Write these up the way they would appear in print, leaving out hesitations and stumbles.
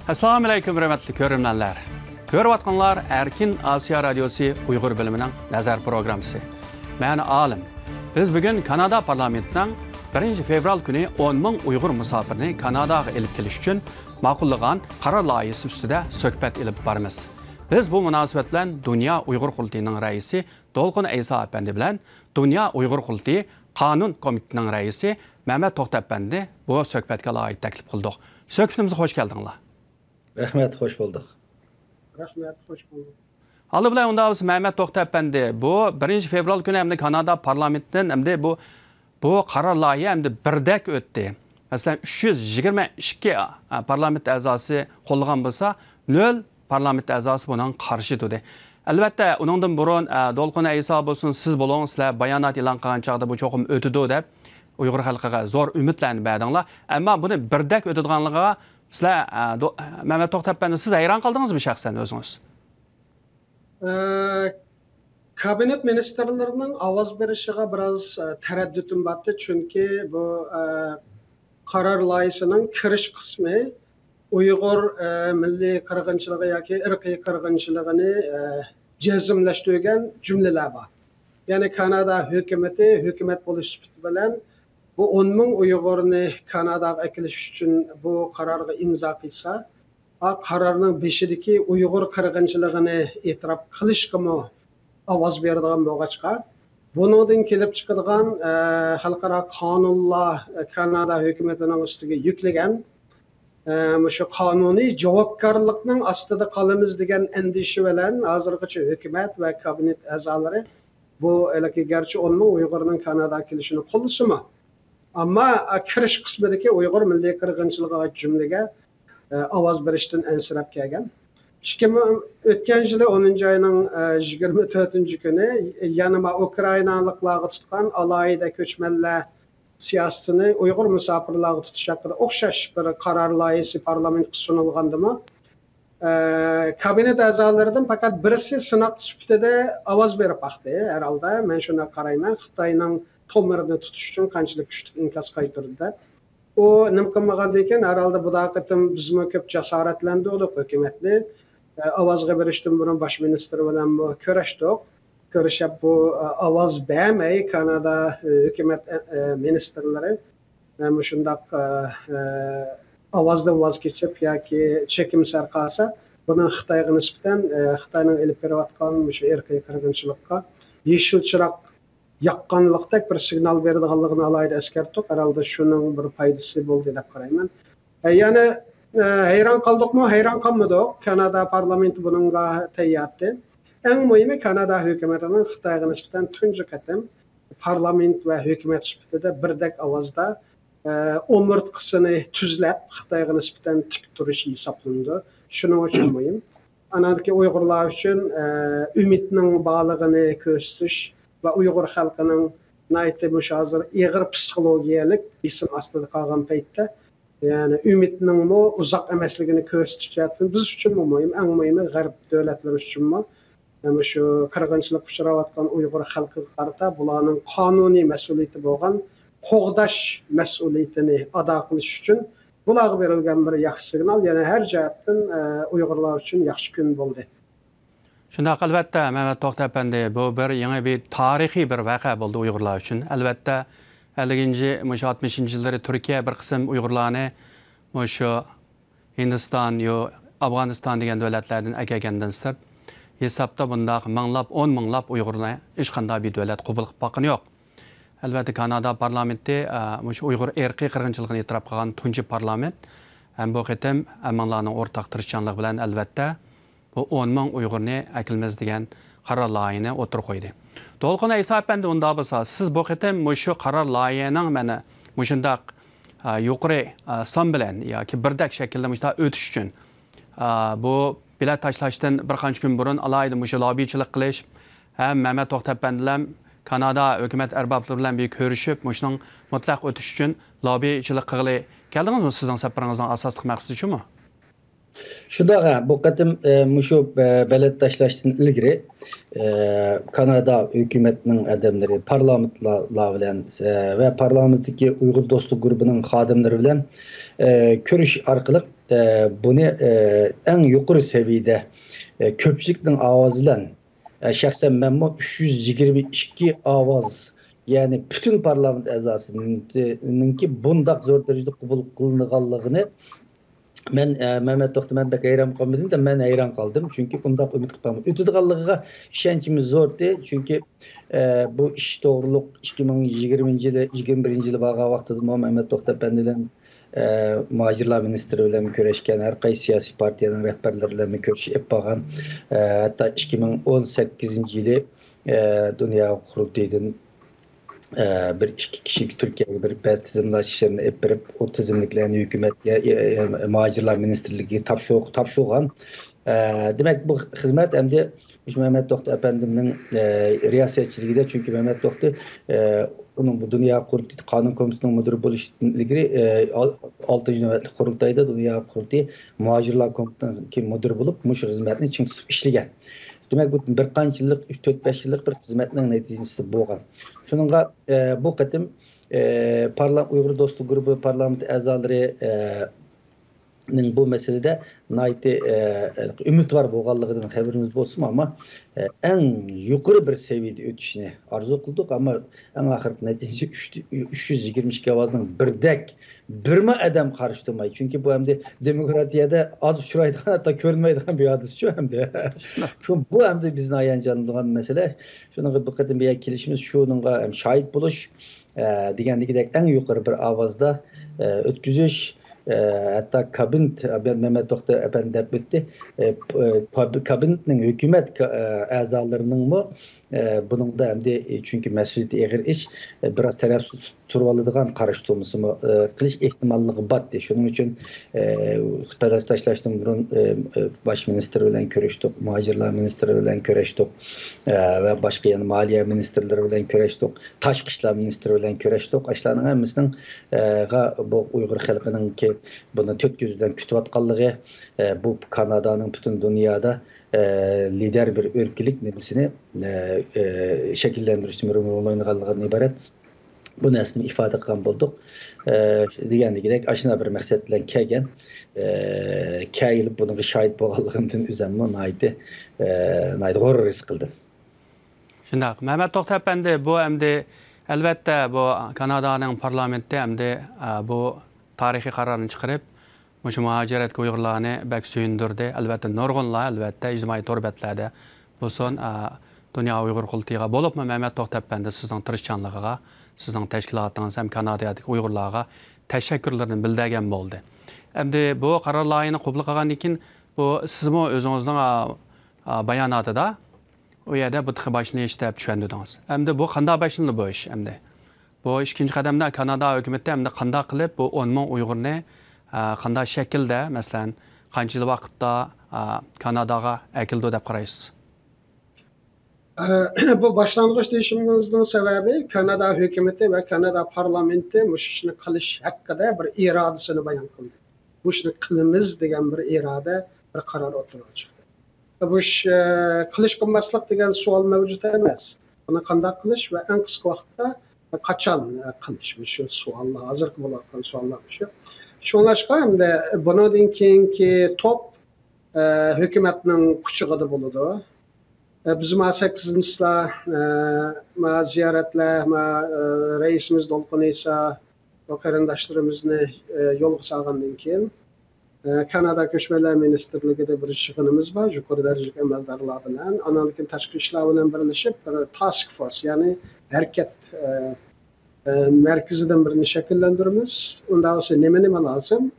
Assalamu alaykum hörmətli görürmənlər. Görüb atqanlar Erkin Asiya Radiosu Uyğur bölümünün nəzər proqramısı. Mən Alim. Biz bugün Kanada parlamentinin 1 fevral günü 10 min Uyğur müsafirini Kanadaga elib kelish üçün ma'qullagan qarar layihəsi üstüdə söhbət elib barımız. Biz bu münasibət bilan Dünya Uyğur Qurultayının rəisi Dolqun Eysa əpəndi bilan Dünya Uyğur Qurultayı Qanun Komitetining rəisi Mehmet Toxta əpəndi bu söhbətə layiq təklif qıldıq. Söhbətimizə xoş gəldinizlər. Rahmet, hoş bulduk. Rahmet, hoş bulduk. Alı bilan unda biz Mehmet Toxta əpəndi bu 1 fevral günü hem de Kanada parlamentinin hem de bu qarar layihə hem de birdek ötdü. Mesela 322 parlament əzası qo'llagan bo'lsa, 0 parlament əzası bunun qarşı durdu. Albatta, uningdan burun Dolqun Eysa bo'lsin, siz bo'ling, sizlar bayonot e'lon qilgan chaqda bu cho'qim o'tidi deb Uyg'ur xalqiga zo'r umidlarni berdinglar. Ammo buni birdek o'tadiganligiga sizlar Mehmet Toxta əpəndi siz hayron qoldingizmi shaxsan o'zingiz? Kabinet ministerlerinin avaz verişine biraz tereddütüm battı çünkü bu karar layihəsinin kiriş kısmı Uyghur milli qırğınçılığı yoki irqiy qırğınçılığını cezimleştirgen cümleler var. Yani Kanada hükümeti, hükümet buluş bilen bu 10 min Uyghur'unu Kanada'ya ekiliş için bu kararı imza kılsa, kararının beşideki Uyghur qırğınçılığını itiraf kılış kimi avaz verdiğim boğaçqa. Bunun kelip çıkıdığan halkara kanunla Kanada hükümetinin üstüge yüklegen şu kanuni cevapkarlıkның astıda kalımız degen endişe bilen hazırgıçı hükümet ve kabinet azaları bu eleki gerçi 10 min Uygur'un Kanada kilişini kollusu ama kiriş kısmındaki Uygur milli qırğınçılığı cümlege avaz verişten ensirap kelgen. Ötken yılı 10. ayının 24. günü yanıma Ukraynalıqlarga tutkan alayida köçmənlər siyasetini Uygur misafirlarga tutuş hakkında okşaş bir karar layihəsi parlamentə sunulğandı mı? Kabinet azalarından fakat birisi sınaq sübtede avaz verip baxdı herhalde. Ben şuna qarayman. Xitayның tomirini tutuş için qançalik güçlük inkas qaytırdı. O nimqinmaganda ekan herhalde bu da qitim bizmi köp jasaratlendi olduk hükümetli. Avazga berişten burun baş ministri bilen bu köreşdik. Köreşip bu avaz beğenmeyi Kanada hükümet ministerleri şundak avazdan vazgeçip ya ki çekimser kalsa bunun Xitayga nispeten Xitayning elip beriyotgan şu erkiy qirg'inchilikqa yeşil çırak yaqqanlıqdek bir signal berdiganligini alayda eskertdik. Herhalde şunun bir faydası boldu dep qarayman. Yani hayran kaldık mı? Hayran kalmadık. Kanada parlamenti bununla teyyattı. En mühimi Kanada hükümetinin Xitayga nispeten tuncu qatim parlament ve hükümet sübtede birdek avazda omurtqısını tüzlep Xitayga nispeten tik turuşu hesaplandı. Şunun için mühim. Anadaki Uygurlar için ümitinin bağlılığını gösteriş ve Uygur halkının nayeti müşazır ağır psikolojik isim astıda kalgan peytte yani ümitinin mu uzak emesligini gösterişatın biz için mu mühim, en mühimi Garip devletler için mi? Yani şu qırğınçılık uçuravatkan Uygur halkı qarta bularning kanuni mesuliyeti bolgan qoğdaş mesuliyetini ada qilish için bularga berilgan bir yaxshi signal, yani her jihatdan Uygurlar için yaxshi kun bo'ldi. Shundaq albatta Mehmet Toxta əpəndi bu bir yangi bir tarixiy bir vaqa bo'ldi Uygurlar üçün. Albatta 60-60 yılları Türkiye bir qism Uygurlarni şu Hindistan yo Afg'oniston degan davlatlardan akagandan sirt hesapda bundaq minglab 10 minglab Uygurlarni hech qanday bir davlat qabul qilib bakqan yo'q. Albatta Kanada parlamenti şu Uygur erkiy qirg'inchiligini e'tirof qilgan tunji parlament. Ham bu qitim amanlarning o'rtaq tirishchanligi bilan albatta bu 10 min Uygurni akilmiz degan qarar layihini o'tirib qo'ydi. Dolqun Eysa əpəndi unda bo'lsa, siz bu qitim shu qarar layihining mana shundaq yuqori son bilan yoki birdek shaklda mushta o'tish uchun bu bilet tashlashdan bir qancha kun burun alayda shu lobbichilik qilish ham Mehmet Toxta əpəndilar Kanada hükümet erbablari bilan bir ko'rishib, shuning mutlaq o'tish uchun lobbichilik qilg'ili keldingizmi sizning safaringizning asosli maqsadi shumi? Şudağa bu qatim şu belet taşlaştın ilgiri Kanada hükümetinin adamları parlamentla bilen ve parlamentteki Uygur Dostluk grubunun xadimleri bilen görüş arkalık bunu en yukarı seviyede köpçülükten avazıyla şahsen ben bu 322 avaz yani bütün parlament azasının ki bundak zor derecede kabul kılınğanlığını men Mehmet Tohtaman bek hayran kalmadım da men hayran kaldım. Çünkü bundak ümit kılmam. Ütüdüğanlığına işençimiz zordu. Çünkü bu iş doğruluk 2020 yılı 21. yılı vaga vaxtıda Mehmet Tohtaman bilen Muhacirlar Ministri bilen köreşken her kaysi siyasi partiyanın rehberleri bilen köreşip bağan hatta 2018. yılı Dünya Kurultayı'nın bir iki kişi Türkiye'ye bir bez tizimlaş işlerini yapıp o tizimliklerini hükümet Muhacirlar Ministerliği tapşırgan. Demek bu hizmet hem de Mehmet Tohta Efendim'in riyasetçiliğinde çünkü Mehmet Tohta onun bu Dünya Kurultayı Kanun Komisyonu'nun müdürü buluş ilgili 6. nöbetlik kurultayda Dünya Kurultayı Muhacirlar Komisyonu'nun müdürü bulup muş hizmetini için işligen. Demek bu bir qancha yıllık 3-4-5 yıllık bir hizmetinin neticesi bo'lgan. Şununla bu katım Uygur Dostluğu Grubu parlament azaları bu meselede naiti ümit var bo'lganligidan haberimiz bo'lsin ama en yukarı bir seviyede ötüşünü arzu kıldık ama en ahirki neticesi 322 avazın birme adam karıştırmayı. Çünkü bu hem de demokratiyada az uçuraydıgan hatta görünmeydigan bir hadis şu hem de. Bu hem de bizden ayancanlıgan mesele. Şunun bu kadın bir kelişimiz şununla hem şahit buluş degandagidek en yukarı bir avazda ötküzüş hatta kabinet Mehmet Tohta Efendi dep bitti. Kabinetning hükümet azalarının mı bunun da hem de çünkü mesuliyeti eğer iş biraz tarafsız turvalıdığan karıştığımızı mı kılış ihtimallığı battı. Şunun için Taşlaştım bunun baş ministeri bilen körüştük, muhacirler ministeri bilen körüştük ve başka yani maliye ministerleri bilen körüştük, taşkışlar ministeri bilen körüştük. Aşlarının hemmisinin bu Uygur halkının ki bunu tört gözüden kütüp atkallığı bu Kanada'nın bütün dünyada lider bir ülkelik nebisini şekillendiriştim rolünü oynagandığından ibaret. Bu nesini ifade qilgan bolduq. Degandagidek aşina bir maqsad bilan kelgan. Kayilib bunga şahit bo'lganligimdan o'zimni nayti g'urur his qildim. Shundaq. Mehmet Tohta Efendi bu endi albatta bu Kanadaning parlamentda endi bu tarixiy qarorni chiqarib Muş muhaciret Uygurlarını bek suyundirdi. Albatta nurg'unlar albatta ijtimoiy to'rbatlarda bo'lsin Dünya Uygur Kurultayı'na bo'libmi Mehmet Tohta Efendi sizning tirishchanligiga, sizning tashkilotingiz ham Kanadadagi Uygurlarga teşekkürlerini bildirgan bo'ldi. Endi bu qaror loyihasini qabul qilgandan keyin bu sizmi o'zingizning bayonotida u yerda bu boshini eshitib tushundingiz. Endi bu qanday boshlandi bu ish endi? Bu ikkinchi qadamda Kanada hukumati endi qanday qilib bu 10 ming Uygurni qanday shaklda, masalan, qancha yil vaqtda Kanadaga akildi deb qaraysiz? Bu başlangıç değişimimizin sebebi Kanada hükümeti ve Kanada parlamenti bu işini kılış hakkında bir iradesini bayan kıldı. Bu işini kılımız degen bir irade, bir karar oturuyor çıktı. Bu iş kılış kılmaslık degen sual mevcut emez. Bunu kanday kılış ve en kısa vakitte kaçan kılışmış şu suallar, hazır bulan suallarmış. Şunlaşka hem de bunu dinkin ki top hükümetinin küçüğüdü buludu. Bizim 8'incisla ziyaretle reisimiz Dolkunuysa o karandaşlarımızı yol sağlandığı için Kanada Göçmenler Ministerliği'de bir çıkınımız var. Yukarı dereceli emeldarlar bilen. Analıkın taşkı işler bilen birleşip bir task force yani hareket merkeziden birini şekillendirimiz. Ondan sonra neme lazım.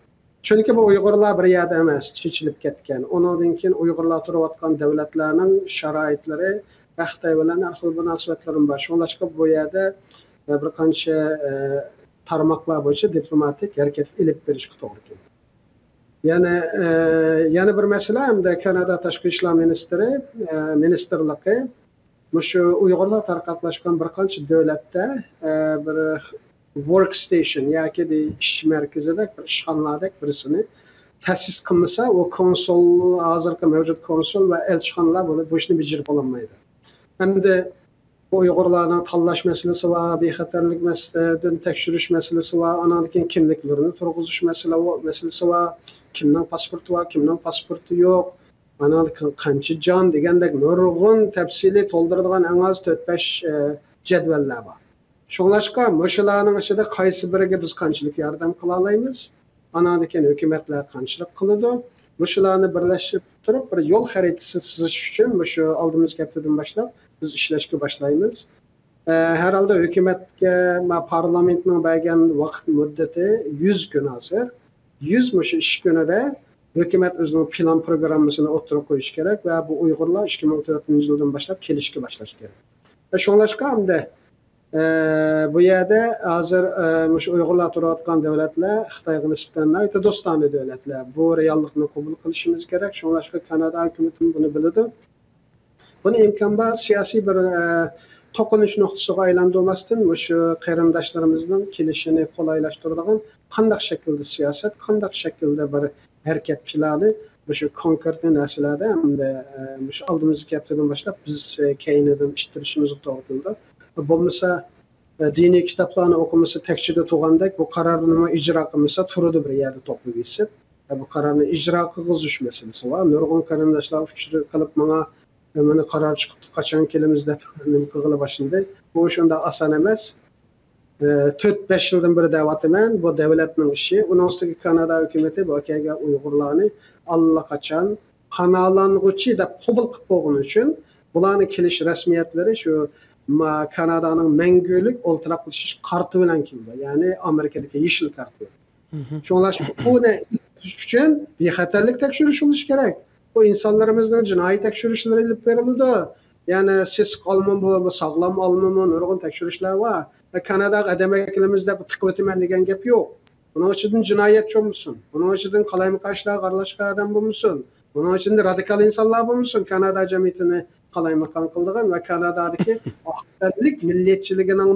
Çünkü bu Uygurlar bir yerde emas, çiçilip ketken. Ondan keyin Uygurlar turayotgan devletlerinin şaraitleri, Xitoy bilan har xil munosabatlarim bor. Shunlashqa bu yerda bir qancha tarmoqlar bo'yicha diplomatik harakat ilib berishga to'g'ri keldi. Yana bir masala hamda Kanada Tashqi ishlar ministerligi shu Uygurlar tarqatlashgan bir qancha davlatda bir workstation yoki bir ish markazida bir ishxonalardek birisini ta'sis qilmasa o konsul hozirgi mavjud konsul va elchixonalar bu ishni bajarib ololmaydi. Endi bu Uygurlarning tanlash masalasi va bexatarlik masalasidan tekshirish masalasi va anadagi kimliklarini turg'izish masalasi va kimning pasporti va kimning pasporti yo'q, anadagi qancha jon degandek nurg'un tafsiliy to'ldiradigan eng az 4-5 jadvallar bor. Şunlaşqa müşülarning ichida qaysi biriga biz qanchalik yordam qila olamiz? Anadagi hukumatlar qanchalik qiladi? Müşülarni birlashib turib bir yo'l xaritasi chizish uchun shu oldimizgi haftadan boshlab biz ishlashga boshlaymiz. Herhalde hukumatga parlamentning bergan vaqt muddati 100 kun hozir. 100 mushu ish kunida hukumat o'zining plan programmasini o'tirib qo'yish kerak va bu Uyg'urlar 2014-yildan boshlab kelishga boshlash kerak. Şunlaşqa hamda bu yerda hozir shu Uyg'urlar turayotgan davlatlar Xitoyga nisbatan ayta do'stona davlatlar. Bu reallikni qabul qilishimiz kerak. Shunlashqa Kanada hukumati buni biladi. Buni imkon bor siyosiy bir to'qinish nuqtasiga aylantirmasdan shu qarindoshlarimizning kelishini qulaylashtiradigan qanday shaklda siyosat, qanday shaklda bir harakat plani shu konkret narsalarda hamda shu oldimizgi haftadan boshlab biz keyinidan ishtirishimiz to'g'risida bo'lmasa diniy kitoblarni o'qimasa tekshirda turgandek bu qarorni nima ijro qilmasa turadi bir yerda to'plab yesib bu qarorni ijro qilg'izish masalasi va nurg'un qarindoshlar uchrab qilib mana qaror chiqibdi qachon kelamiz deb nima qila boshladi. Bu shunda oson emas. 4-5 yildan beri da'vatiman bu davlatning ishi. Uning ustiga Kanada hukumati bu akaga Uyg'urlarni allaqachon qanolanguchi deb qabul qilib qo'ygan uchun bularni kelish rasmiyatlari shu Kanadaning mangulik o'ltiraqlashish kartı bilan keldi. Ya'ni Amerikadagi yeşil kartı. Shunlash buni uchun bexatarlik tekshirish bo'lishi kerak. Bu insonlarimizning jinoiy tekshirishlari olib beriladi. Ya'ni siz qolmam bu sog'lom olmami nurg'un tekshirishlar va Kanada adamkilimizda bu tiqib o'taman degan gap yo'q. Buning uchun jinoyatchi bo'lsin. Buning uchun qalaymiqashlar qarlashga adam bo'lsin. Buning uchun radikal insonlar bo'lsin. Kanada jamiyatini qalaymiqan qildigan va Kanadadagi ahillik milliyatchiligining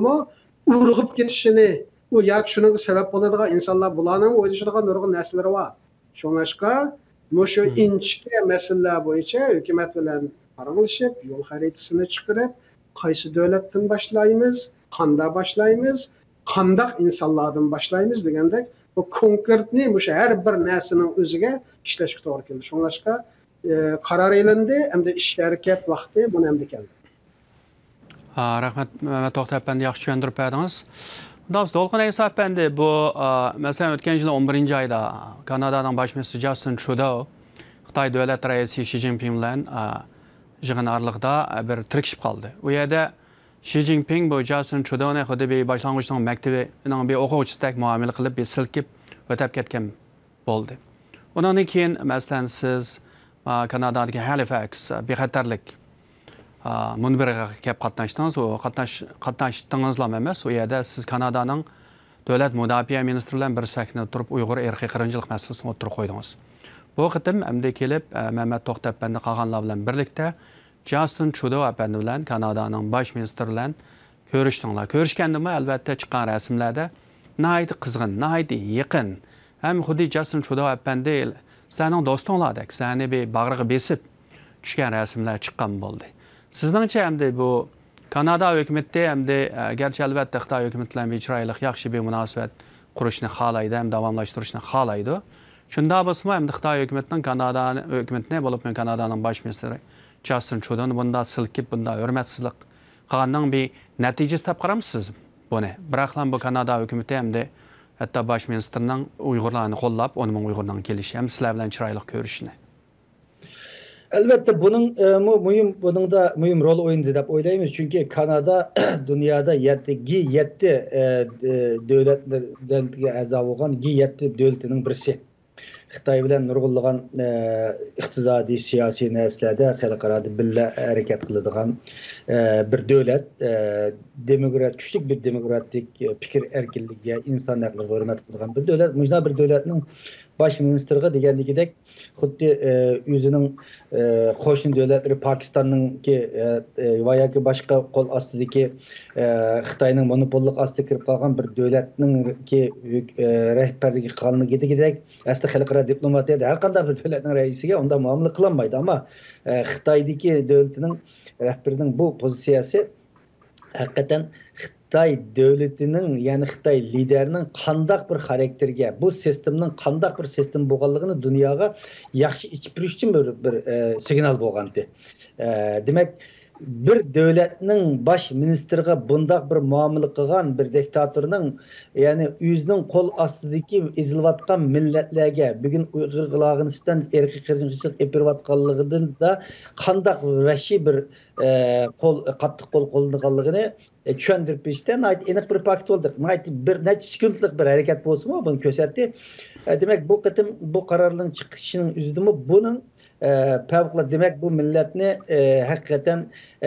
urg'ib ketishini u yoki shuning sabab bo'ladigan insonlar bularning o'ylashadigan nurg'un narsalari bor. Shunlashqa shu inchki masalalar bo'yicha hukumat bilan paranglashib, yo'l xaritasini chiqarib, qaysi davlatdan boshlaymiz, qanday boshlaymiz, qanday insonlardan boshlaymiz degandek bu konkretni o'sha har bir narsaning o'ziga ishlashga to'g'ri keldi. Shunlashqa qaror elindi, hamda ish harakat vaqti buni hamda keldi. Rahmat Mehmet To'xta apandi yaxshi tushuntirib berdingiz. Do'st Dolqin Esa apandi bu masalan o'tgan yil 11-oyda Kanadaning bosh ministri Justin Trudeau Xitoy davlat raisi Xi Jinping bilan yig'in oraliqda bir tirkishib qoldi. U yerda Xi Jinping bu Justin Trudeau'ni xuddi bir boshlang'ich maktabining bir o'quvchisidek muomala qilib, bir silkib o'tib ketgan bo'ldi. Undan keyin masalan siz Kanadadagi Halifax bexatarlik munbiriga kelib qatnashdingiz. O qatnashdingizlar emas. U yerda siz Kanadaning davlat mudofaa ministri bilan bir sahna turib Uyg'ur irqiy qirg'inchilik masalasini o'tirib qo'ydingiz. Bu qitim hamda kelib Mehmet To'xta apandi qolganlar bilan birlikda Justin Trudeau apandi bilan Kanadaning bosh ministri bilan ko'rishdinglar. Ko'rishgandimi albatta chiqqan rasmlarda nihoyat qizg'in, nihoyat yaqin. Ham xuddi Justin Trudeau apandi sizlarning do'stinglardek, sizlarni bir bag'riga besib tushgan rasmlar chiqqan bo'ldi. Sizningcha hamda bu Kanada hukumati hamda garchi albatta Xitoy hukumati bilan chiroyli yaxshi bir munosabat qurishni xohlaydi, ham davomlashtirishni xohlaydi. Shunda bo'lsa ham Xitoy hukumatining Kanada hukumatini bo'lib Kanadaning bosh ministri Justin Trudeau'ni bunda silkib, bunda hurmatsizlik qilganning bir natijasi deb qaramsiz buni. Biroq ham bu Kanada hukumati hamda hatto bosh ministrning Uyg'urlarni qo'llab, uning Uyg'urlarning kelishi ham sizlar bilan chiroyli ko'rishni. Elbette bunun da mühim rol oynadı deb o'ylaymiz. Çünkü Kanada dünyada 7 devletlerge a'zo bo'lgan G7 devletining birisi. Xitoy bilan nurg'unlagan iqtisodiy, siyosiy narsalarda xalqaro birga harakat qiladigan bir davlat, kuchli bir demokratik fikir erkinligiga, inson haqlariga hurmat qiladigan bir davlat. Mujna bir davlatning baş ministriga degandagidek xuddi o'zining qo'shni davlatlari Pakistanninki va yoki boshqa qo'l ostidagi Xitoyning monopollik ostiga kirib qolgan bir davlatning rahbarligi qilganligidek aslida xalqaro diplomatiyada har qanday bir davlatning raisiga unda muomala qilolmaydi, ammo Xitoydagi davlatining rahbarining bu pozitsiyasi hakikaten Xitay devletinin yani Xitay liderinin qandaq bir xarakterge, bu sistemin qandaq bir sistem bo'lganligini dunyoga yaxshi ichib berish uchun bir signal bo'lgandi. Demek bir devletning bosh ministriga bundaq bir muomala qilgan bir diktatorning yani o'zining qo'l ostidagi ezilayotgan millatlarga bugun Uyg'urlarga nisbatan erkiy qirg'inchilik yapayotganligidan da qandaq vahshiy bir qattiq qo'l qo'llanganligini tushuntirib berishda aniq bir pakt bo'ldi. Bir necha sekundlik bir harakat bo'lsa-mu buni ko'rsatdi. Demak bu qatim bu qarorning chiqishining o'zidami buning favqulodda demek bu milletni hakikaten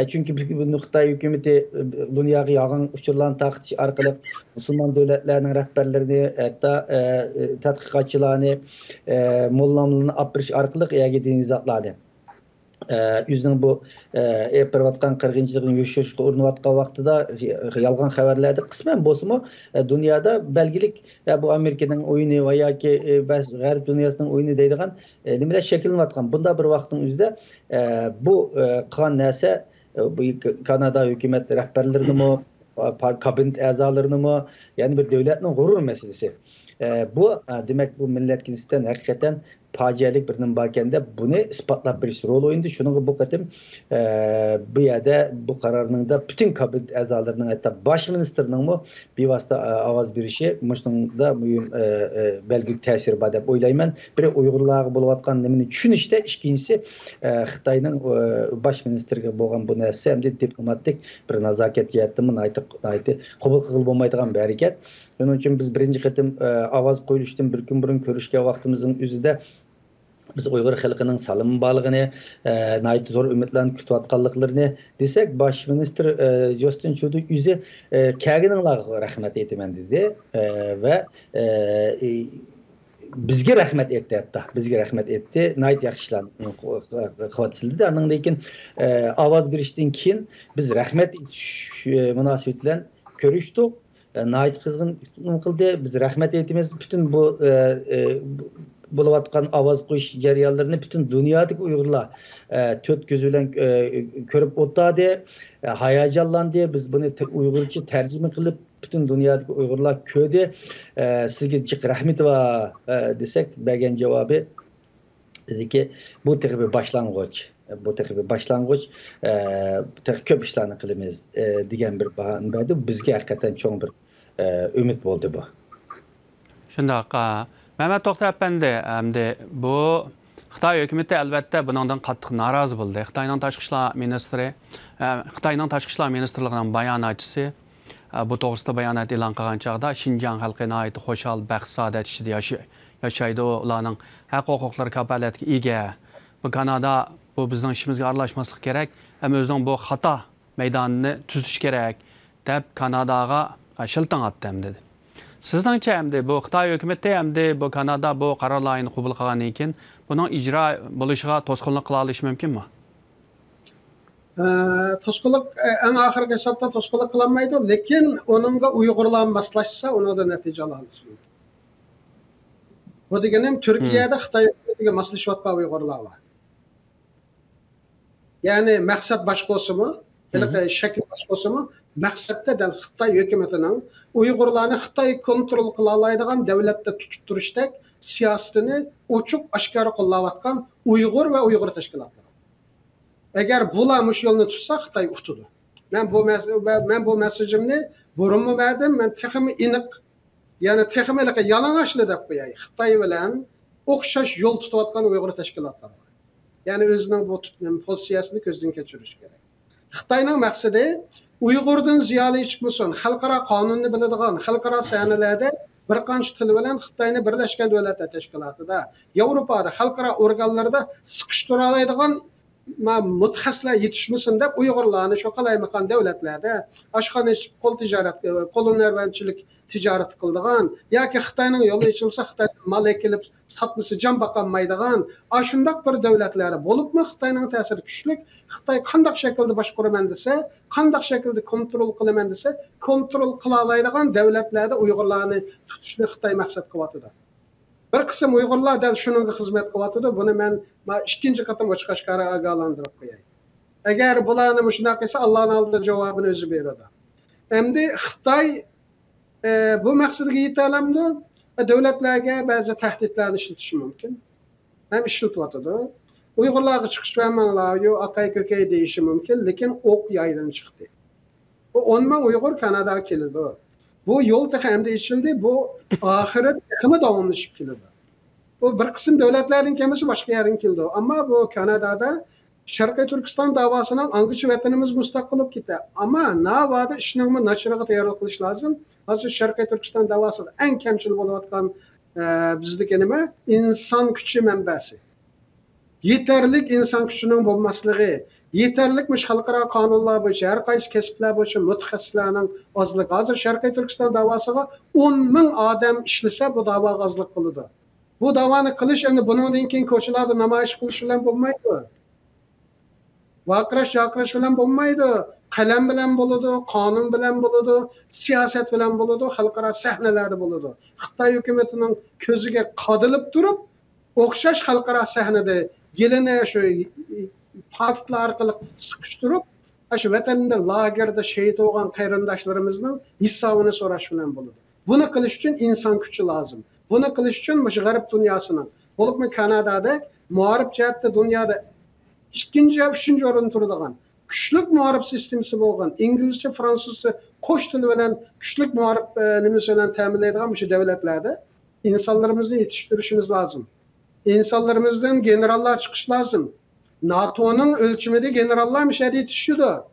çünkü bu Xitoy hükümeti dünyaya yağın uçurulan taktiş arkalı Müslüman devletlerinin rehberlerini hatta tadqiqatçılarını mollamlığını apırış arkalık yagediğini zatladı. Yüzünün bu yapayotgan qirg'inchilikni yo'shishga urinayotgan vaqtida yolg'on xabarlarda qisman bo'lsa-mu dunyoda belgilik bu Amerikaning o'yini va yoki g'arb dunyosining o'yini deydigan nimalar shakllanayotgan. Bunda bir vaqtning o'zida bu qilgan narsa Kanada hukumat rahbarlarini kabinet a'zolarini yani bir devletning g'urur meselesi. Bu demek bu milletga nisbatan hakikaten facialik bir bakende bunu ispatlab berish rol oynadı. Şunun bu qatim bu yerda bu qarorning da bütün kabinet a'zolarining hatta bosh ministrning mu bevosita ovoz berishi mushunda muhim belgi ta'sir bor deb o'ylayman. Biri Uyg'urlarga bo'layotgan nimani tushunishda, ikkinchisi Xitoyning bosh ministriga bo'lgan bu narsa hamda diplomatik bir nazokat jihatdan aytib qabul qilib bo'lmaydigan bir harakat. Onun için biz birinci qatim ovoz qo'yilishdan bir kun burun ko'rishgan vaqtimizning o'zida biz Uyghur xalqining salimi borligini, nayt zo'r umidlarni kutayotganliklarini desak, bosh ministr Justin Trudeau o'zi kelganinglarga rahmat aytaman dedi va bizga rahmat etdi hatta. Bizga rahmat etdi. Nayt yaxshi ishlarni qilyapti. Andan lekin ovoz berishdan keyin biz rahmat munosabati bilan ko'rishdik. Nayt qizg'in qildi. Biz rahmat aytamiz. Bütün bu bo'layotgan ovoz qo'yish jarayonlarini bütün dunyodagi Uyg'urlar to'rt ko'z bilan ko'rib o'tadi, hayajonlandi. Biz buni Uyg'urcha tarjima qilib bütün dünyadaki Uyg'urlar ko'rdi. Sizga jiq rahmat va desak, bergan javobi dediki, bu bir boshlang'ich. Bu bir boshlang'ich, ko'p ishlarni qilamiz degan bir bahona berdi. Bizga haqiqatan cho'ng bir umid bo'ldi bu. Shundoq. Mehmet To'xta Efendi, hamda bu Xitoy hukumati albatta bundan qattiq norozi bo'ldi. Xitoyning tashqi ishlar ministri, Xitoyning tashqi ishlar ministrligining bayonotchisi bu to'g'risida bayonot e'lon qilgan chog'da Xinjiang xalqi nihoyat xo'shal, baxt, saodat ichida yashaydi. Ularning haq-huquqlari kafolatga ega. Bu Kanada bu bizning ishimizga aralashmaslik kerak, ham o'zining bu xato maydonini tuzish kerak deb Kanadaga shilton otdi dedi. Sizningcha hamda bu Xitoy hukumati hamda bu Kanada bu qarorlarni qabul qilgandan keyin buning ijro bo'lishiga to'sqinlik qila olishi mumkinmi? To'sqinlik en oxirgi hisobda to'sqinlik qilinmaydi, lekin onunga Uyg'urlar moslashsa, undan natija olamiz. Bu deganim Turkiyada Xitoy hukumatiga moslashayotgan Uyg'urlar bor. Ya'ni maqsad boshqa bo'lsa-mu, shakl boshqa bo'lsa-mu, maqsadda dal Xitoy hukumatining Uyg'urlarni Xitoy kontrol qila oladigan davlatda tutib turishdek siyosatini ochiq oshkora qo'llayotgan Uyg'ur va Uyg'ur tashkilotlari. Agar bular mush yo'lni tutsa, Xitoy utadi. Men bu mesajimni burunmi berdim, men texmi aniq, ya'ni texmi yalang'ochli deb qo'yay. Xitoy bilan o'xshash yo'l tutayotgan Uyg'ur tashkilotlari bor. Ya'ni o'zining bu pozitsiyasini ko'zdan kechirish kerak. Xitoyning maqsadi Uyg'urdan ziyoli chiqmasin, xalqaro qonunni biladigan, xalqaro sahnalarda bir qancha til bilan Xitoyni Birlashgan Davlatlar Tashkilotida, Yevropada, xalqaro organlarda siqishtira oladigan mutaxassislar yetishmasin deb Uyg'urlarni shu qalaymagan davlatlarda oshxona qo'l tijorat, qo'lunarvanchilik tijorat qildigan yoki Xitoyning yo'li ochilsa Xitoy mal ekilib satmasi jon boqolmaydigan ashundoq bir davlatlar bo'libmi Xitoyning ta'siri kuchli. Xitoy qanday shaklda boshqaraman desa, qanday shaklda kontrol qilaman desa, kontrol qila oladigan davlatlarda Uyg'urlarni tutishni Xitoy maqsad qilyapti. Bir qism Uyg'urlar da shunga xizmat qilyapti. Buni men ikkinchi qatim ochiq oshkora ogohlantirib qo'yay. Agar bularni shunday qilsa, Allohning oldida javobini o'zi beradi. Endi Xitoy bu maqsadga yeta olamdi. Davlatlarga ba'zi tahdidlarni ishlatishi mumkin. Ham ishlatyotdi. Uyg'urlarga chiqish vermanglar, yo aqay ko'kay deyishi mumkin, lekin o'q yaydan chiqdi. Bu 10 ming Uyg'ur Kanadaga keldi. Bu yo'l hamda ishildi, bu oxirat hikmat davomlashib keldi. Bu bir qism davlatlarning kelmasi boshqa yerdan keldi. Ammo bu Kanadada Sharqiy Turkiston davosining angichi vatanimiz mustaqil bo'lib ketdi. Ammo navada ishning nachirga tayyorlik qilish lozim. Hozir Sharqiy Turkiston davosi eng kamchil bo'layotgan bizdagi nima? İnsan kuchi manbasi. Yeterlik inson kuchining bo'lmasligi, yeterlik xalqaro qonunlar bo'yicha har qaysi kasblar bo'yicha mutaxassislarning ozligi. Hozir Sharqiy Turkiston davosiga 10 ming odam ishlasa bu davo ozlik qiladi. Bu davoni qilish endi bundan keyin ko'chalarda namoyish qilish bilan bo'lmaydi. Vaqirash bilan bo'lmaydi. Qalam bilan bo'ladi, qonun bilan bo'ladi, siyosat bilan bo'ladi, xalqaro sahnalarda bo'ladi. Xitoy hukumatining ko'ziga qadilib turib, o'xshash xalqaro sahnada gelene şu paktlar orqali sıkıştırıp, şu vatanda lagerda şehit olgan qarindoshlarımızın hesabını so'rash bilan bo'ladi. Buni qilish uchun inson kuchi lozim. Buni qilish uchun mush g'arb dunyosining, bo'libmi Kanadada muharib jihatda dunyoda ikkinchi va uchinchi o'rinda turadigan kuchlik muharib sistemasi bo'lgan, inglizcha, fransuzcha qo'sh til bilan kuchlik muharib nimasi bilan ta'minlaydigan shu davlatlarda insonlarimizni yetishtirishimiz lozim. İnsanlarımızdan generallar çıkış lazım. NATO'nun ölçümünde generallar müşahede yetişiyordu.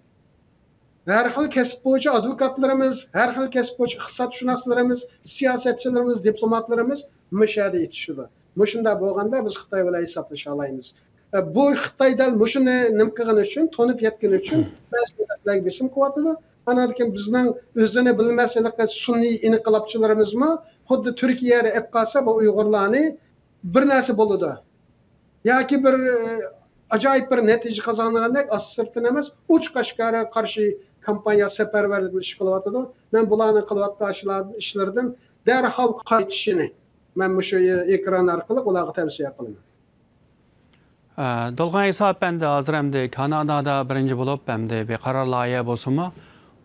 Her xil kesip boyunca advokatlarımız, her xil kesip boyunca iqtisodşünaslarımız, siyasetçilerimiz, diplomatlarımız müşahede yetişiyordu. Muşunda bo'lganda biz Xitoy bilan hesaplasha olamiz. Bu Xitoydan mushuni nim qilgan uchun, to'nib yetgan uchun mas'uliyatlar besim qilyotdi. Ana degan bizning o'zini bilmaslikka sunniy inqilobchilarimizmi xuddi Turkiyada ep qolsa bu Uyg'urlarni bir narsa bo'ladi. Yoki bir ajoyib bir natija qozongandek as-sirtin emas, uch qashqari qarshi kampaniya safarbarlik ish qilyotdi. Men bularni qilayotgan ishlardan darhol qaytishini men shu ekran orqali ularga tavsiya qilaman. Dolgan hesap endi hozir endi Kanadada birinchi bo'lib endi bir qaror loyiha bo'lsa-mu,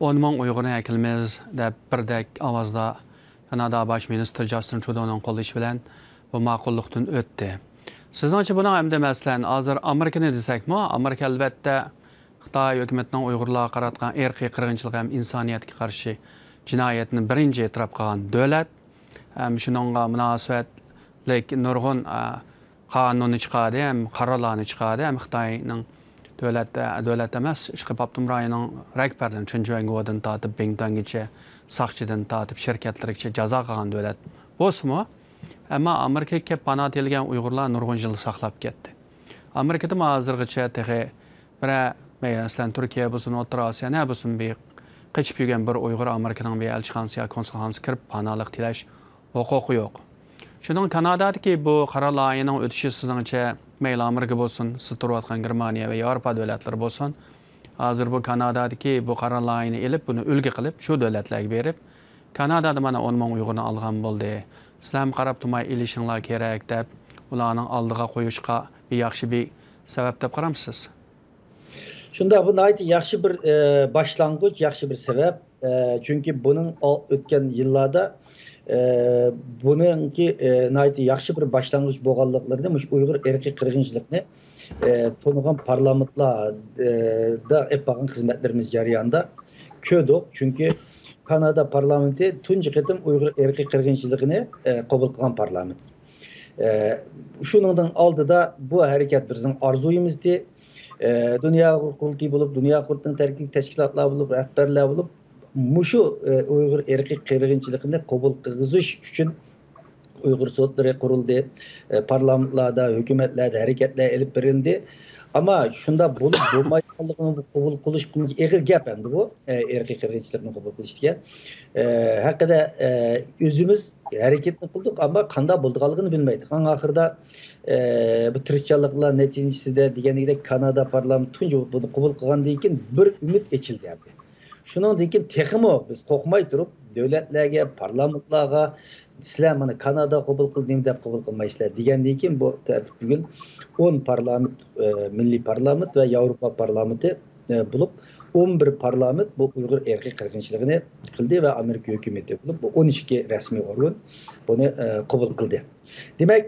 10 ming Uyg'urni akilmiz deb birdek ovozda Kanada bosh ministri Justin Trudeau'nun qo'llashi bilan bu ma'qullikdan o'tdi. Sizningcha buni hamda masalan hozir Amerikani desakmi, Amerika albatta Xitoy hukumatining Uyg'urlarga qaratgan irqiy qirg'inchilik ham insoniyatga qarshi jinoyatni birinchi e'tirof qilgan davlat. Ham shuningga munosabatlik nurg'un qonunni chiqadi, ham qarorlarni chiqadi, ham Xitoyning davlat emas, ishqi Paptum rayoning rahbaridan Chunjuangodan tortib Bingtongacha, soqchidan tortib shirkatlargacha jazo qilgan davlat bo'lsa-mu, ammo Amerikaga panoh kelgan Uyg'urlar nurg'un yil saqlab ketdi. Amerikada hozirgacha tehi masalan Turkiya bo'lsin, O'rta Osiyo ne bo'lsin bir qochib yurgan bir Uyg'ur Amerikaning bir elchixonasiga, konsulxonasiga kirib panohlik tilash huquqi yo'q. Shuning Kanadadagi bu qaror loyihaning o'tishi sizningcha mayli Amerika bo'lsin, siz turayotgan Germaniya va Yevropa davlatlari bo'lsin, hozir bu Kanadadagi bu qaror loyihani elib, buni ulgu qilib, shu davlatlarga berib, Kanadada mana 10 ming Uyg'urni olgan bo'ldi. Sizlar qarab turmay ilishinglar kerak deb ularning oldiga qo'yishga bir yaxshi bir sabab deb qaramsiz? Shunda bu nayt yaxshi bir başlangıç, yaxshi bir sebep. Çünkü bunun o'tgan yillarda bununki nayt yaxshi bir başlangıç bo'lganliklarini, mush Uyg'ur irqiy qirg'inchilikni to'nigan parlamentlarda yapgan xizmatlarimiz jarayonida ko'rdik. Çünkü Kanada parlamenti tunji qitim Uyg'ur irqiy qirg'inchiligini qabul qilgan parlament. Shuningdan oldida bu harakat bizning orzuyimizdi. Dünya qurultiyi bo'lib, dunyo qurultining tarkibiy tashkilotlar bo'lib, rahbarlar bo'lib, mushu Uyg'ur irqiy qirg'inchiligini qabul qilg'izish uchun Uyg'ur sotlari qurildi, parlamentlarda, hukumatlarda harakatlar elib berildi. Ama shunda bo'lib bo'lmayotganligini qabul qilish eg'ir gap endi bu irqiy qirg'inchilikni qabul qilish degan. Haqida o'zimiz harakatni qildik, ammo qanday bo'lganligini bilmaydik. Oxirida bu tirishchiliklar neticesinde deganidek Kanada parlamenti tunji buni qabul qilgandan keyin bir umid echildi. Shuningdan keyin texmo biz qo'rqmay turib davlatlarga, parlamentlarga sizlar mana Kanada qabul qildim deb qabul qilmaysizlar degandan keyin bu bugun 10 parlament, milliy parlament va Yevropa parlamenti bulup 11 parlament bu Uyghur erki qirg'inchiligini qildi va Amerika hukumati bo'lib bu 12 rasmiy organ buni qabul qildi. Demak,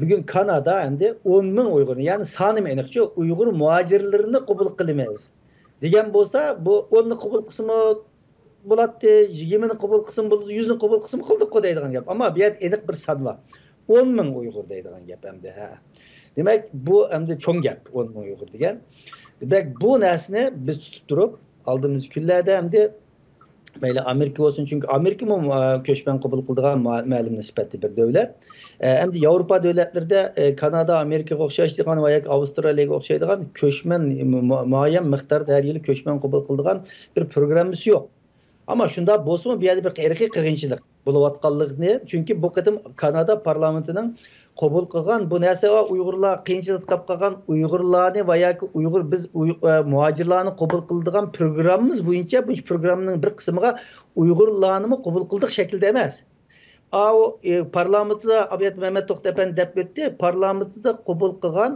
bugün Kanada endi 10 ming Uyg'urni, ya'ni soni aniqcha Uyg'ur muhojirlarini qabul qilmaymiz degan bo'lsa, bu 10 ni qabul qismi bo'ladi, 20 ni qabul qismi bo'ladi, 100 ni qabul qismi qildik deydigan gap. Ammo bu yerda aniq bir son bor. 10 ming Uyg'ur deydigan gap endi. Demak, bu endi cho'ng gap 10 ming Uyg'ur degan. Demek bu narsani biz tutib turib, aldığımız kunlarda endi mayli Amerika olsun, çünkü Amerika mı köçmen qabul qildigan ma'lum nisbatli bir davlat. Endi Yevropa davlatlarida Kanada, Amerikaga o'xshaydigan va yoki Avstraliyaga o'xshaydigan köçmen muayyan miqdorda har yili köçmen qabul qildigan bir programmasi yo'q. Ama shunda bo'lsa bu yerda bir irqiy qirg'inchilik bo'layotganligini, chunki bu qatim Kanada parlamentining qabul qilgan bu narsa va Uyg'urlar qiyinchilik topib qolgan Uyg'urlarni va yoki Uyg'ur biz muhojirlarni qabul qildigan programmamiz bo'yicha bu programning bir qismiga Uyg'urlarni qabul qildik shaklda emas. Parlamentda Abiyat Mehmet To'xtapan deb o'tdi, parlamentda qabul qilgan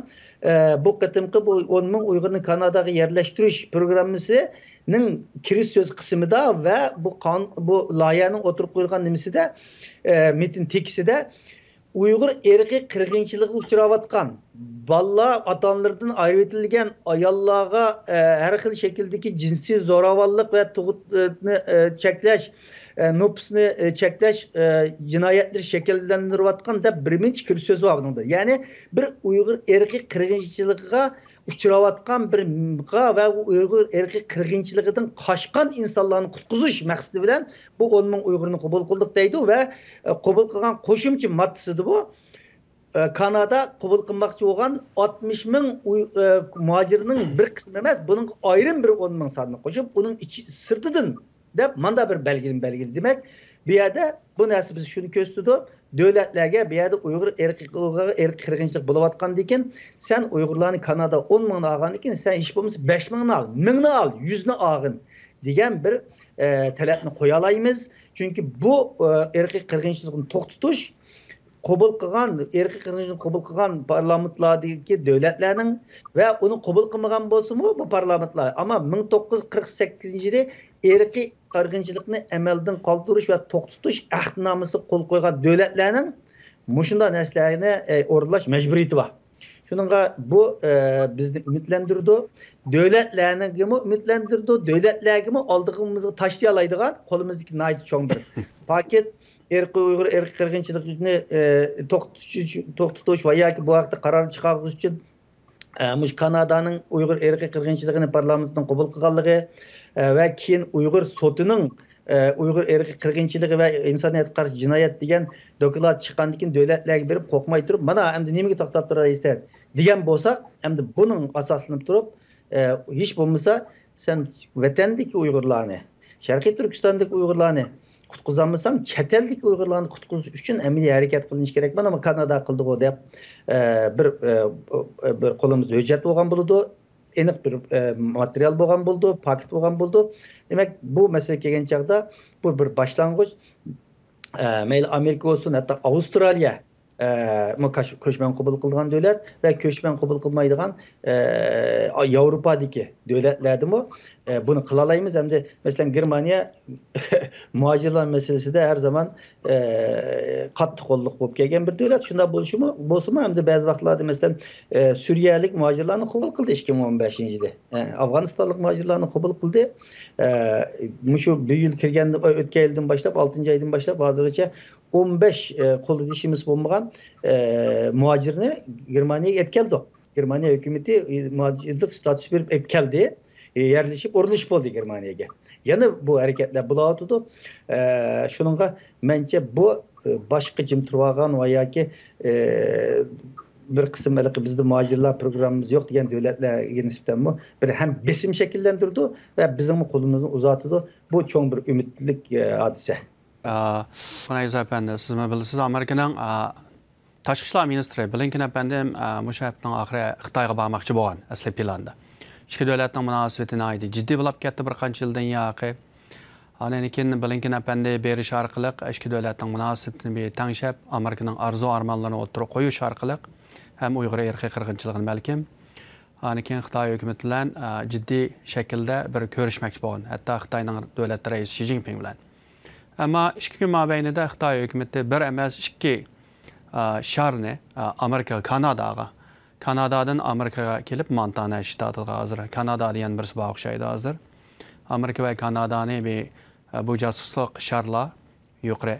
bu qatimqi bu 10 ming Uyg'urni Kanadaga yerlashtirish programmasining kirish so'z qismida va bu loyihaning o'tirib qo'yilgan nimasida metin tekstida Uyghur erki qirg'inchilikka uchrayotgan balla ota-onalardan ayirib etilgan ayollarga har xil shakldagi jinsiy zo'ravonlik va tug'utni cheklash, nopusni cheklash jinoyatlar shakllantirayotgan deb birinchi kirish so'zi bor bunda. Ya'ni bir Uyghur erki qirg'inchilikka uchrayotgan bir va Uyghur erki qirg'inchiligidan qochgan insonlarni qutqizish maqsadi bilan bu 10 ming Uyg'urni qabul qildik deydi va qabul qilgan qo'shimcha moddasida bu Kanada qabul qilmoqchi bo'lgan 60 ming muhojirning bir qismi emas, buning ayrim bir 10 ming sonini qo'shib, uning sirtidan deb manda bir belgili. Demak, bu yerda bu narsa biz shuni ko'rsatdi. Devletlerge bir yerde Uyghur erki qirg'inchilik bo'layotgan ekan, sen Uyg'urlarni Kanada 10 mingni olgan ekan, sen ish bo'lmasa 5 mingni al, 1000ni al, 100ni olgin degan bir talabni qo'ya olamiz. Chunki bu erki qirg'inchilikni to'xtatish qabul qilgan erki qirg'inchilikni qabul qilgan parlamentlardagi davlatlarning va uni qabul qilmagan bo'lsa-mu bu parlamentlar, ammo 1948-yili erki qirg'inchilikni amaldan qoldirish va to'xtatish ahdnomasida qo'l qo'ygan davlatlarning mushunda narsalarni o'rinlash majburiyati bor. Shuningga bu bizni umidlantirdi, davlatlarni umidlantirdi, davlatlarga oldimizga tashlay oladigan qo'limizdagi nayt cho'ng bir paket Uyghur erki qirg'inchilikni to'xtatish va yoki bu haqda qaror chiqarish uchun mush Kanadaning Uyghur erki qirg'inchiligini parlamentdan qabul qilganligi va keyin Uyg'ur sotining Uyg'ur erki qirg'inchiligi va insoniyatga qarshi jinoyat degan doklad chiqqandan keyin davlatlarga berib qo'rqmay turib, mana endi nimaga to'xtab turaysiz degan bo'lsa, endi buning asoslanib turib, hech bo'lmasa sen vatandagi Uyg'urlarni, Sharqiy Turkistondagi Uyg'urlarni qutqizolmasang, chet eldagi Uyg'urlarni qutqizish uchun amaliy harakat qilinish kerak. Mana Kanada qildi-ku deb bir qo'limizda hujjat bo'lgan bo'ladi. Aniq bir material bo'lgan bo'ldi, paket bo'lgan bo'ldi. Demak, bu masala kelgan chaqda bu bir boshlang'ich. Mayli Amerika olsun, hatto Avstraliya ko'chman qabul qilgan davlat va ko'chman qabul qilmaydigan Yevropadagi davlatlardimi buni qila olamiz. Hamda masalan Germaniya muhojirlar masalasida har zaman qattiq qo'lliq bo'lib kelgan bir davlat. Shunda bo'lsa-mu hamda ba'zi vaqtlarda masalan Suriyalik muhojirlarni qabul qildi 2015-yilda. Afg'onistonlik muhojirlarni qabul qildi. Shu bir yil kirgan o'tgan yildan boshlab 6-oydan boshlab hozirgacha 15 qo'lda ishimiz bo'lmagan muhojirni Germaniyaga olib keldi. Germaniya hukumati muhojirlik status berib olib keldi. Yerleşip o'rnashib bo'ldi Germaniyaga. Yana bu hareketler bo'layotdi. Shuningga mencha bu boshqa jim turgan va yoki bir qism bizde muhojirlar programımız yok degan davlatlarga nisbatan bir ham besim shakllantirdi va bizning qo'limizni uzatdi. Bu cho'ng bir umidlik hodisa. Fanayiz efendi, siz mi bilasiz, Amerika'nın Tashqi ishlar ministri Blinken efendi o'sha haftaning oxiri Xitoyga bormoqchi bo'lgan asli planda. İki davlatning munosabatini aydi jiddiy bo'lib ketdi bir qancha yildan yoqi. Ana keyin Blinken efendi berish orqali ikki davlatning munosabatini tanishib, Amerikaning arzu armonlarini o'tirib qo'yish orqali ham Uyg'ur erki qirg'inchiligini balkim Aniken Xitoy hukumati bilan jiddiy shaklda bir ko'rishmoqchi bo'lgan. Hatto Xitoyning davlat raisi Xi Jinping bilan. Ammo 2 kun mobaynida Xitoy hukumati bir emas 2 sharni Amerika, Kanadadan Amerikaga kelib Montana shtatiga hozir. Kanada degan birisi bor o'xshaydi hozir. Amerika va Kanadani bu josuslik sharlar yuqori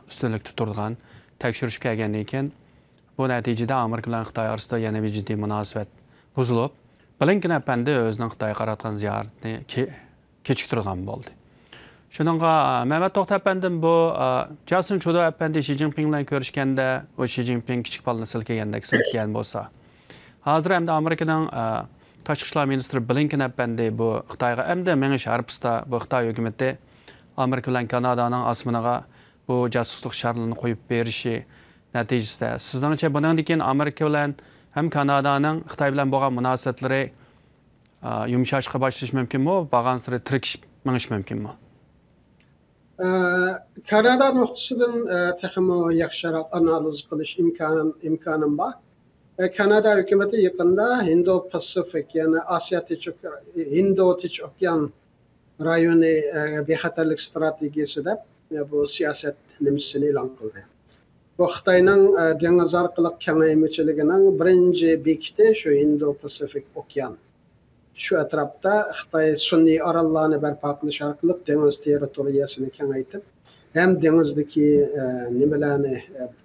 ustunlik tuturgan tekshirishga kelgandan keyin bu natijada Amerika bilan Xitoy orasida yana bir jiddiy munosabat buzilib, Blinken apandi o'zining Xitoyga qaratgan ziyoratini kechiktirgan bo'ldi. Shuningga Mehmet To'xta apandim bu Justin Trudeau apandi Xi Jinping bilan ko'rishganda, o Xi Jinping kichik bolani silkagandek silkagan bo'lsa, hozir hamda Amerikaning Tashqi ishlar ministri Blinken apandi bu Xitoyga hamda menish harpista bu Xitoy hukumati Amerika bilan Kanadaning osmoniga bu josuslik sharlarini qo'yib berishi natijasida sizningcha bundan keyin Amerika bilan hem Kanadaning Xitoy bilan bo'lgan munosabatlari yumshashga boshlash mumkinmi? Bo'lgan sari tirkishib menish mumkinmi? Kanada nuqtasidan texmo yaxshiroq analiz qilish imkonim bor. Kanada hukumati yaqinda Indo-Pasifik, ya'ni Indo-Tinch okean rayoni bexatarlik strategiyasida bu siyosat nimasini e'lon qildi. Bu Xitoyning dengiz orqali kengaymichiligining birinchi bekiti shu Indo-Pasifik okean. Şu atrofda Xitoy sun'iy orollarni barpo qilish orqali dengiz territoriyasini kengaytib, hem dengizdagi nimalarni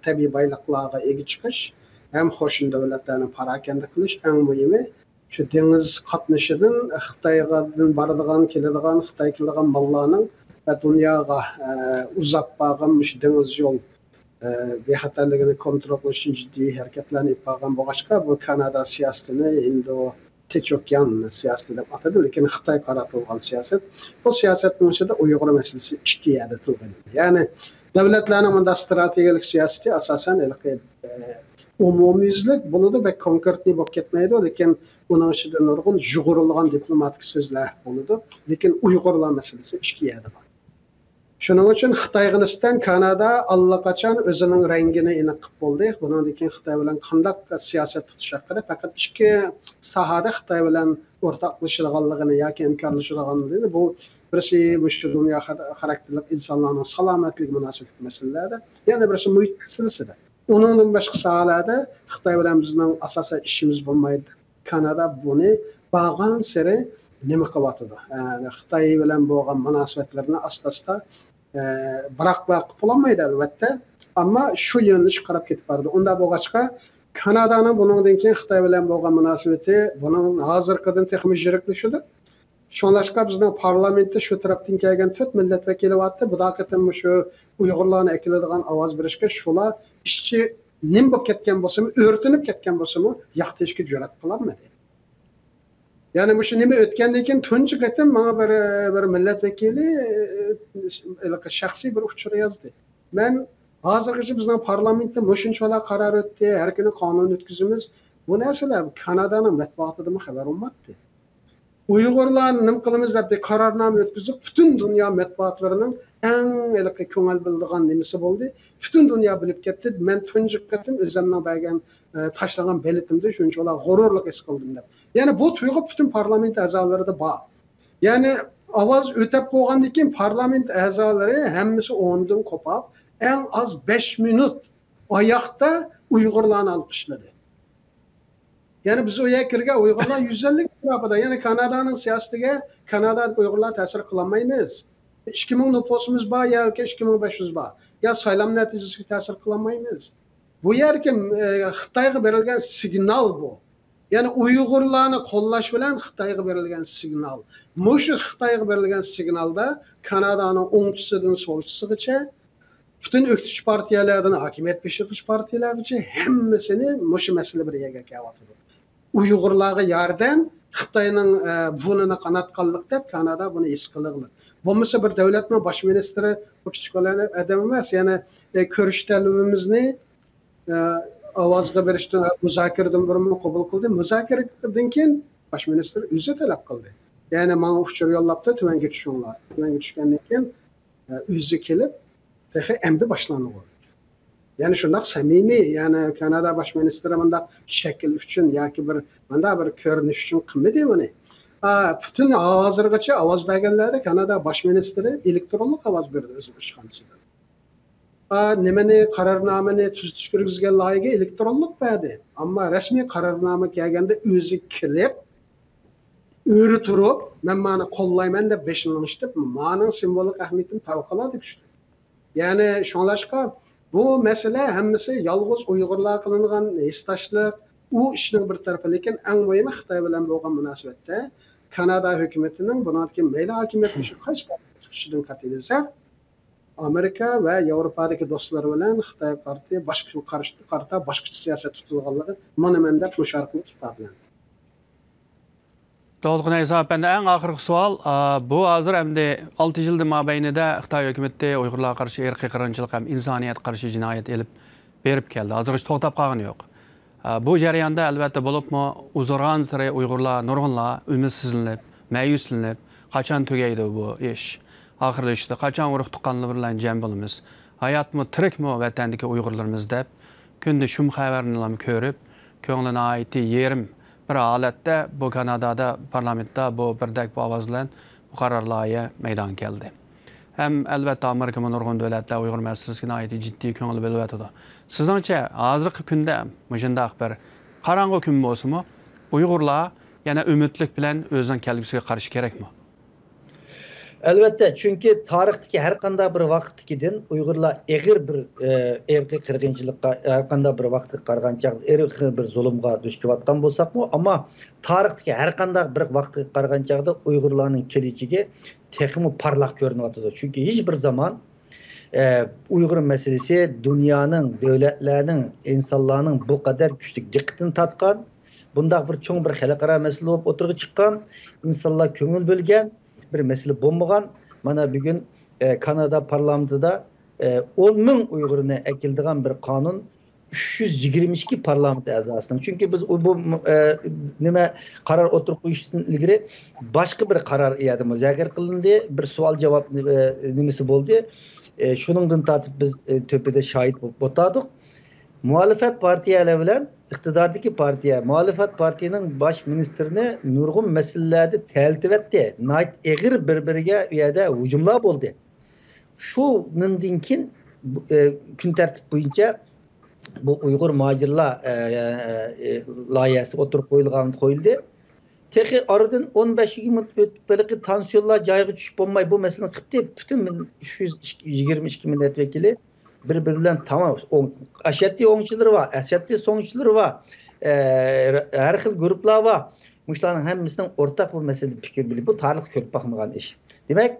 tabiiy boyliqlarga ega chiqish, hem qo'shni davlatlarni parakanda qilish, eng muhimi shu dengiz qatnashidan Xitoydan boradigan, keladigan, Xitoy keladigan mallarning dunyoga uzab borgan shu dengiz yo'l bexatarligini kontrol qilish uchun jiddiy harakatlarni yapgan bo'lg'achqa bu Kanada siyosatini Tinch okean siyosati deb atadi, lekin Xitoy qaratilgan siyosat. Bu siyosatning ichida Uyg'ur masalasi ikki yadatilgan. Ya'ni davlatlarning bunda strategik siyosati asosan umumyuzlik bo'ladi va konkretni bo'lib ketmaydi, lekin uning ichida nurg'un jug'urilgan diplomatik so'zlar bo'ladi, lekin Uyg'urlar masalasi ikki yada bor. Shuning uchun Xitoyga nisbatan Kanada allaqachon o'zining rangini aniq qilib bo'ldi. Bundan keyin Xitoy bilan qanday siyosat tutish haqida faqat ikki sohada Xitoy bilan o'rtoqlashilganligini yoki imkonlashilganligini bu birisi shu dunyo xarakterli insonlarning salomatligi munosabatli masalalarda, yana birisi muhit masalasida. Undan boshqa sohalarda Xitoy bilan bizning asosan ishimiz bo'lmaydi. Kanada buni bag'an sari nima qilyapti? Xitoy bilan bo'lgan munosabatlarni asta-asta bırakmak olamaydı elbette, ama şu yönlüş qarab ketib bardı. Onda bo'lg'achqa Kanada'nın bundan keyin Xitoy bilan bo'lgan munosabati bunun hozirgidan texmi jiriklashidir. Shunlashqa bizning parlamentda shu tarafdan kelgan 4 millat vakili bor. Bu da qatam shu Uyg'urlarni akiladigan ovoz berishga shular ishchi nim bo'lib ketgan bo'lsa-mu, o'rtinib ketgan bo'lsa-mu, yaqtishga jur'at qilolmadi. Yani bu şimdi ötkendan keyin tunji qatam menga bir milletvekili shaxsiy bir uchur yozdi. Men hozirgacha bizning parlamentda mushunchalar qaror o'tdi, har kuni qonun o'tkazamiz. Bu narsalar Kanadaning matbuotida xabar olmadi. Uyg'urlarni nima qilamiz deb qarornoma o'tkazib, butun dunyo matbuotlarining eng ko'ngil bildigan nimasi bo'ldi. Butun dunyo bilib ketdi. Men tunji qatam o'zimning bergan tashlagan belitimda shunchalar g'ururlik his qildim deb. Yani bu tuyg'u bütün parlament a'zolarida bor. Yani ovoz o'tab bo'lgandan keyin parlament a'zolari hammasi o'rnidan qo'pab, eng az 5 minut oyoqda Uyg'urlarni olqishladi. Yani biz o yerga Uyg'urlar 150 atrofida, yani Kanadaning siyosatiga Kanadada Uyg'urlar ta'sir qilolmaymiz. 2000 nüfusumuz bor yoki 2500 bor. Ya saylam natijasiga ta'sir qilolmaymiz. Bu yerga Xitoyga berilgan signal bu. Yani Uyg'urlarni qo'llash bilan Xitoyga berilgan signal. Mushu Xitoyga berilgan signalda Kanadaning o'ngchisidan solchisigacha bütün o'qitish partiyalardan hokimiyat peshqirish partiyalarigacha hammasini mushu masala bir yerga kelyapti. Uyg'urlarga yordam Xitoyning bunini qanotqanlik deb Kanada buni his qiladi. Bo'lmasa bir davlatning bosh ministri bu kichiklarni adam emas, ya'ni ko'rish talabimizni ovozga berishdan muzokaradan burun qabul qildi. Muzokaradan keyin bosh ministr o'zi talab qildi. Ya'ni menga uchur yo'llabdi, tuvanga tushinglar. Tuvanga tushgandan keyin o'zi kelib, endi boshlanadi. Yani şundaq samimiy, yani Kanada baş ministri mundaq şəkil üçün yoki mundaq bir ko'rinish uchun qilmadi buni. Bütün hozirgacha ovoz berganlarda Kanada baş ministri elektronlik ovoz berdi o'z ishxonasidan. Nimani qarornomani tuzitish kirgizgan loyihaga elektronlik berdi. Ammo rasmiy qarornoma kelganda o'zi kelib o'ri turib, men mana qo'llayman deb beshinlashdi. Ma'ning simbolik ahamiyatini favqulodda kuchli. Yani şunlaşka bu mesele hemmisi yalğız Uygurlar kılınan istaşlık u işinin bir tarafı lekin en mühimi Xitay bilen bo'lgan münasebette Kanada hükümetinin bunadaki meyli hakimiyeti şu kaç kişiden katılırsa Amerika ve Avrupa'daki dostları bilen Xitay kartı başka karta başka siyaset tutulganlığı monumental müşarkılık ifadelendi. Doğru Neyzapen en ahırkı sual bu hazır hem de 6 yılda mabeynide Xitay hükümeti Uygurlarga karşı erki kırgınçılık hem insaniyet karşı cinayet elip berip geldi. Hazır hiç to'xtab qolgani yok. Bu jarayonda albatta bo'libmi uzurgan sari Uygurlar nurg'unlar ümidsizlanib, ma'yuslanib, qachon tugaydi bu ish? Oxirlashdi, qachon urug' tuqqanlar bilan jam bo'lamiz? Hayotmi, tirikmi vatandagi Uygurlarimiz deb kunda shum xabarlarni ko'rib, ko'nglina ayti yerim bir holatda bu Kanadada parlamentda bu birdek bu ovoz bilan bu qarorlarga maydon keldi. Hem albatta Amerika nurg'un davlatlar Uyg'ur masalasiga ayti jiddiy ko'ngil bo'lyotdi. Sizningcha hozirgi kunda mujundaq bir qarang'u kun bo'lsa-mu, Uyg'urlar yana umidlik bilan o'zining kelgusiga qarshi kerakmi? Elbette çünkü tarihteki her kanda bir vaktkinden Uygurlar egir bir erkek kırgınçılıkka her kanda bir vakti kargançak erkek bir zulümga düşküvattan bolsak mı ama tarihteki her kanda bir vakti kargançakda Uygurların geleceği tekimi parlak görünüyordu. Çünkü hiçbir zaman Uygur meselesi dünyanın, devletlerinin, insanların bu kadar güçlük dikkatini tatkan, bunda bir çoğun bir halkara mesele olup oturup çıkan, insanlar köngül bölgen, bir mesele bulmagan. Mana bugün Kanada parlamentida 10.000 Uygur'una ekildiğin bir kanun 322 parlament azasının. Çünkü biz bu nime karar oturup uyuştuğun ilgili başka bir karar iade müzakere kılındı. Bir sual cevap nimesi oldu. Şunundan tatip biz töpede şahit botadık. Muhalefet partiye bilen iktidardaki partiye, muhalefet partinin baş ministerine nurgun meselelerde teltif etti. Nait egir birbirine üyede hücumlar oldu. Şunun dinkin gün tertip boyunca bu Uygur macirla layihasi oturup koyuldu. Teki aradan 15-20 minut ötüp belki tansiyonlar cayığı düşüp olmayı bu meselenin kıptı. Bütün 322 milletvekili birbirinden tamam. Aşetti onçuları var, aşetti sonuçları var. Her xil gruplar var. Muşların hemimizden ortak bu meselede fikir biliyor. Bu tarih körüp bakmayan iş. Demek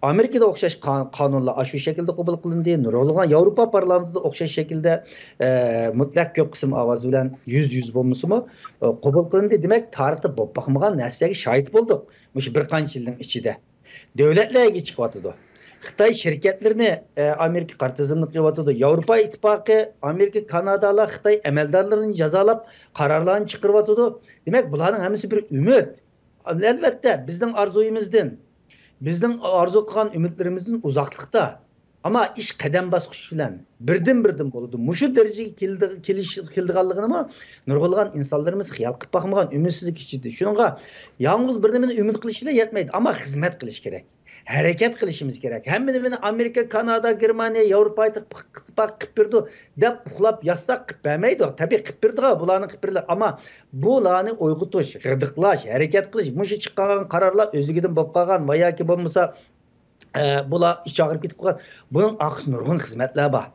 Amerika'da okşaş kanunlar şu şekilde kabul kılındı. Nurolgan Avrupa Parlamentoda okşaş şekilde mutlak köp kısım avazı bilen yüz bulmusu mu kabul kılındı. Demek tarihte bakmayan nesliye şahit bulduk. Muş bir kaç yılın içinde. Devletlerle çıkıyordu. Xitay şirketlerini Amerika kartizmini kıyavatıdı. Avrupa İttifakı, Amerika, Kanadalar, Xitay emeldarlarını cezalap kararlarını çıkarıvatıdı. Demek bunların hepsi bir ümit. Elbette bizden arzuyumuzdan, bizden arzu kılan ümitlerimizden uzaklıkta. Ama iş kadem basqış bilen birden boludu. Muşu dereceye kildiğanlığını mı nurgulgan insanlarımız xiyal qıp bakmagan ümitsizlik içinde. Şununla yalnız birden ümit kılışıyla yetmeydi ama hizmet kılış gerek. Hareket kılışımız gerek. Hem de Amerika, Kanada, Germaniya, Avrupa ittifak kıpırdı. Dep puhlap yazsak kıpırmaydı. Tabii kıpırdı bulanın kıpırlar. Ama bulanı uygutuş, gıdıklaş, hareket kılış. Muşu çıkan kararlar özlüğüden bopkagan veya ki bulmasa bula iş çağırıp gidip koygan. Bunun akıs nurgun hizmetler var.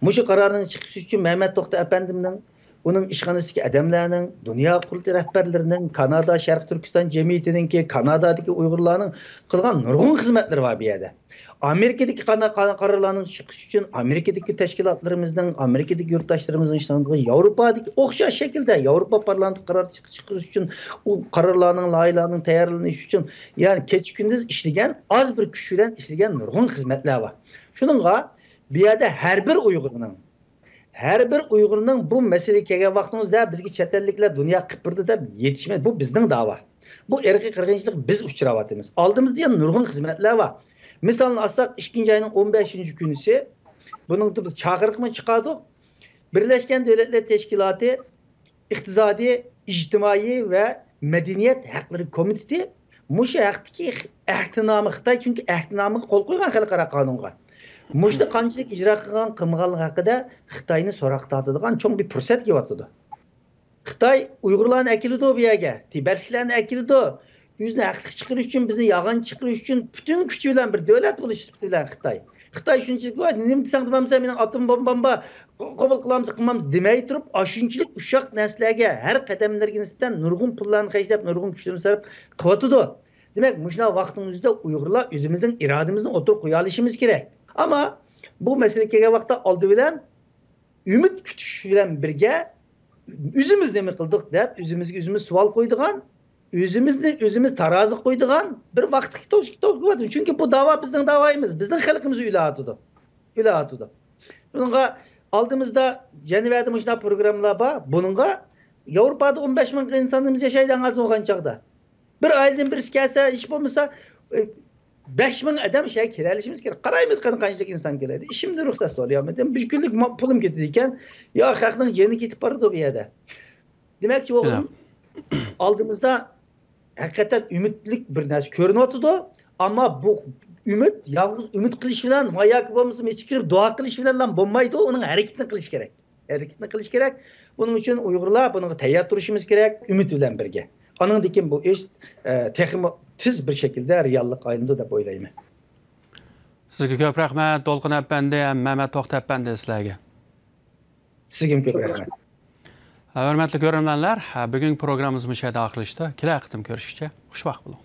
Muşu kararının çıkışı için Mehmet Tokta Efendim'nin onun işhanıdaki adamlarının, dünya kurultu rehberlerinin, Kanada, Şarkı Türkistan Cemiyeti'nin ki Kanada'daki Uygurlarının kılgan nurgun hizmetleri var bir yerde. Amerika'daki kararlarının çıkışı için Amerika'daki teşkilatlarımızdan, Amerika'daki yurttaşlarımızın işhanıdaki Avrupa'daki okşaş şekilde Avrupa Parlamento kararı çıkışı için o kararlarının, layılarının tayarlığını için yani keç gündüz işleyen az bir kişiden işleyen nurgun hizmetler var. Şununla bir yerde her bir Uygur'un bu meseleyi kelgen vaqtimizda bizga chet elliklar dunyo qıpırdı deb yetişmedi. Bu bizning da'vo. Bu erkek qirg'inchilik biz uchrayapmiz. Oldimizda ham nurg'un xizmatlar var. Misalni alsak 2. ayning 15. kunisi Bunun da biz çağırık mı çıkardık? Birleşken Devletler Teşkilatı İktisadi, İctimai ve Medeniyet Hakları Komiteti muşu haktaki ehtinamı Xitay çünkü ehtinamı kol koygan xalqara kanunga. Muşda qanchalik icra qilgan qilmaganligi haqida Xitoyni so'roq tortadigan cho'ng bir fursat kelyapti. Xitoy Uyg'urlarni akiladi bu yerga, Tibetliklarni akiladi. O'zini haqli chiqarish uchun, bizni yolg'on chiqarish uchun butun kuchi bilan bir davlat bo'lish bilan Xitoy. Xitoy shunchalik voy, nima desang demamsa mening atom bombamga qabul qilamiz, qilmamiz demay turib, ashunchalik ushaq narsalarga har qadamlarga nisbatan nurg'un pullarni xarjlab, nurg'un kuchlarni sarf qilyapti. Demek muşna vaktimizde Uygurlar özümüzün irademizni oturup koyalışımız gerek. Ama bu mesele kelgan vaqtda oldi bilan ümit kutish bilan birga o'zimiz nima qildik deb o'zimizga o'zimiz savol qo'ydigan, o'zimizni o'zimiz tarozi qo'ydigan bir vaqt to'g'ri. Chunki bu da'vo bizning da'voyimiz, bizning xalqimiz uyladi. Bununla oldimizda Jenevada muşna programlar bor. Bununla Yevropada 15 ming insonimiz yashaydigan az bo'lgan chaqda. Bir aileden birisi gelse, iş bulmasa 5 bin adam şey kiralışımız gerek. Qarayımız qanchalik insan keladi. İşimde ruhsat so'rayapman. Bir kunlik pulim ketdi ekan. Ya xalqning yeni ketib boradi bu yerda. Demakchi o'g'lim, oldimizda haqiqatan umidlik bir narsa ko'rinyapti. Ammo bu umid yolg'iz umid qilish bilan va yoki bo'lmasa hech kirib duo qilish bilan bo'lmaydi. Uning harakatini qilish kerak. Buning uchun Uyg'urlar bunga tayyor turishimiz kerak, umid bilan birga. Anındikin bu iş tiz bir şekilde reallik ayında da boylayım. Sizga ko'p rahmat, To'lqin apandi, Mehmet To'xta apandi sizlarga. Sizga ko'p rahmat. Hurmatli ko'ruvchilar, bugungi programmamiz bu yerda oxirlashdi. Kelasi hafta ko'rishguncha xushvaqt bo'ling.